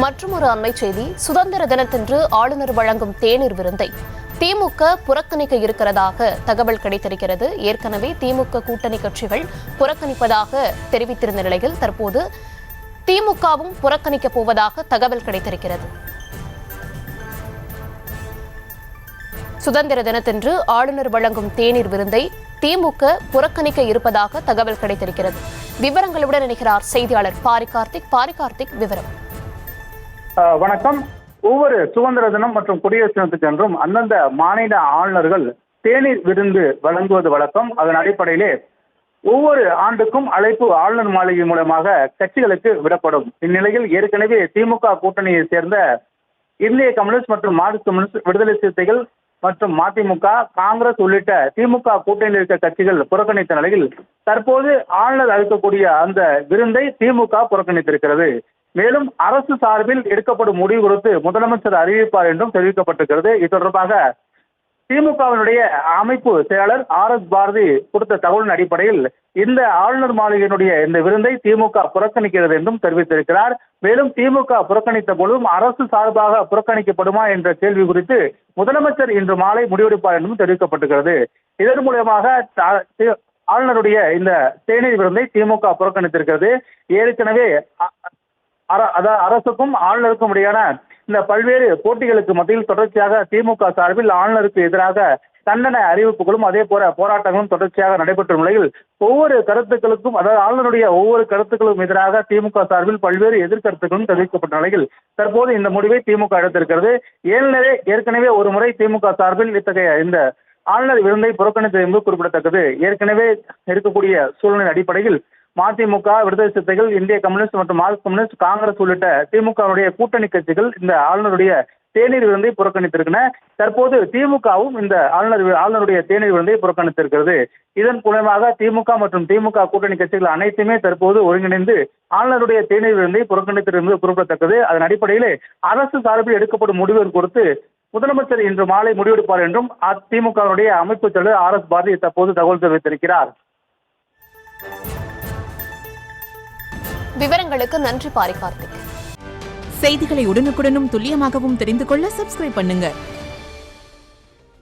மற்றொரு அண்மை செய்தி. சுதந்திர தினத்தன்று ஆளுநர் வழங்கும் தேநீர் விருந்தை திமுக புறக்கணிக்க இருக்கிறதாக தகவல் கிடைத்திருக்கிறது. ஏற்கனவே திமுக கூட்டணி கட்சிகள் புறக்கணிப்பதாக தெரிவித்திருந்த நிலையில் தற்போது திமுகவும் புறக்கணிக்கப் போவதாக தகவல் கிடைத்திருக்கிறது. சுதந்திர தினத்தன்று ஆளுநர் வழங்கும் தேநீர் விருந்தை திமுக புறக்கணிக்க இருப்பதாக தகவல் கிடைத்திருக்கிறது. விவரங்களுடன் இணைகிறார் செய்தியாளர் பாரிகார்த்திக். விவரம். வணக்கம். ஒவ்வொரு சுதந்திர தினம் மற்றும் குடியரசு தினத்துக்கு என்றும் அந்தந்த மாநில ஆளுநர்கள் தேநீர் விருந்து வழங்குவது வழக்கம். அதன் அடிப்படையிலே ஒவ்வொரு ஆண்டுக்கும் அழைப்பு ஆளுநர் மாளிகை மூலமாக கட்சிகளுக்கு விடப்படும். இந்நிலையில் ஏற்கனவே திமுக கூட்டணியை சேர்ந்த இந்திய கம்யூனிஸ்ட் மற்றும் மார்க்சிஸ்ட் கம்யூனிஸ்ட், விடுதலை சிறுத்தைகள் மற்றும் மதிமுக, காங்கிரஸ் உள்ளிட்ட திமுக கூட்டணியில் இருக்க கட்சிகள் புறக்கணித்த நிலையில் தற்போது ஆளுநர் அளிக்கக்கூடிய அந்த விருந்தை திமுக புறக்கணித்திருக்கிறது. மேலும் அரசு சார்பில் எடுக்கப்படும் முடிவு குறித்து முதலமைச்சர் அறிவிப்பார் என்றும் தெரிவிக்கப்பட்டிருக்கிறது. இது தொடர்பாக திமுகவினுடைய அமைப்பு செயலாளர் RS பாரதி கொடுத்த தகவலின் அடிப்படையில் இந்த ஆளுநர் மாளிகையினுடைய இந்த விருந்தை திமுக புறக்கணிக்கிறது என்றும் தெரிவித்திருக்கிறார். மேலும் திமுக புறக்கணித்த பொழுதும் அரசு சார்பாக புறக்கணிக்கப்படுமா என்ற கேள்வி குறித்து முதலமைச்சர் இன்று மாலை முடிவெடுப்பார் என்றும் தெரிவிக்கப்பட்டிருக்கிறது. இதன் மூலமாக ஆளுநருடைய இந்த தேநீர் விருந்தை திமுக புறக்கணித்திருக்கிறது. ஏற்கனவே அரசுக்கும் ஆளுநருக்கும் இடையான இந்த பல்வேறு போட்டிகளுக்கு மத்தியில் தொடர்ச்சியாக திமுக சார்பில் ஆளுநருக்கு எதிராக கண்டன அறிவிப்புகளும் அதே போல போராட்டங்களும் தொடர்ச்சியாக நடைபெற்ற நிலையில் ஒவ்வொரு கருத்துக்களுக்கும், அதாவது ஆளுநருடைய ஒவ்வொரு கருத்துக்களும் எதிராக திமுக சார்பில் பல்வேறு எதிர்கருத்துக்களும் தெரிவிக்கப்பட்ட நிலையில் தற்போது இந்த முடிவை திமுக எடுத்திருக்கிறது. ஏற்கனவே ஒரு முறை திமுக சார்பில் இத்தகைய இந்த ஆளுநர் விருந்தை புறக்கணித்தது என்பது குறிப்பிடத்தக்கது. ஏற்கனவே இருக்கக்கூடிய சூழ்நிலை அடிப்படையில் மதிமுக, விடுதலை சிறுத்தைகள், இந்திய கம்யூனிஸ்ட் மற்றும் மார்க்சிஸ்ட் கம்யூனிஸ்ட், காங்கிரஸ் உள்ளிட்ட திமுகவுடைய கூட்டணி கட்சிகள் இந்த ஆளுநருடைய தேநீர் விருந்தை புறக்கணித்திருக்கின்றன. தற்போது திமுகவும் இந்த ஆளுநருடைய தேநீர் விருந்தை புறக்கணித்திருக்கிறது. இதன் மூலமாக திமுக மற்றும் திமுக கூட்டணி கட்சிகள் அனைத்துமே தற்போது ஒருங்கிணைந்து ஆளுநருடைய தேநீர் விருந்தை புறக்கணித்திருப்பது குறிப்பிடத்தக்கது. அதன் அடிப்படையிலே அரசு சார்பில் எடுக்கப்படும் முடிவு குறித்து முதலமைச்சர் இன்று மாலை முடிவெடுப்பார் என்றும் திமுகவுடைய அமைப்பு செயலர் RS பாரதி தற்போது தகவல் தெரிவித்திருக்கிறார். விவரங்களுக்கு நன்றி பாரிகார்த்திக். செய்திகளை உடனுக்குடனும் துல்லியமாகவும் தெரிந்து கொள்ள சப்ஸ்கிரைப் பண்ணுங்க.